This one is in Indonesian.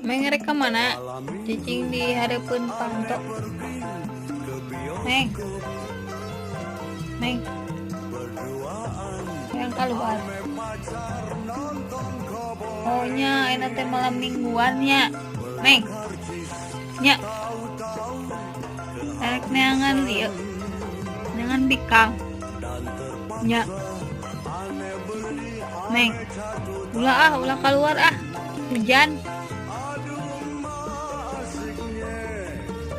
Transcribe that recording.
Meng rek mana? Cicing di harapan panto. Meng, Meng, yang keluar. Oh nya, ini teh malam mingguannya. Meng, nya, rek neangan dia, neangan bikang. Nya, Meng, ulah keluar hujan.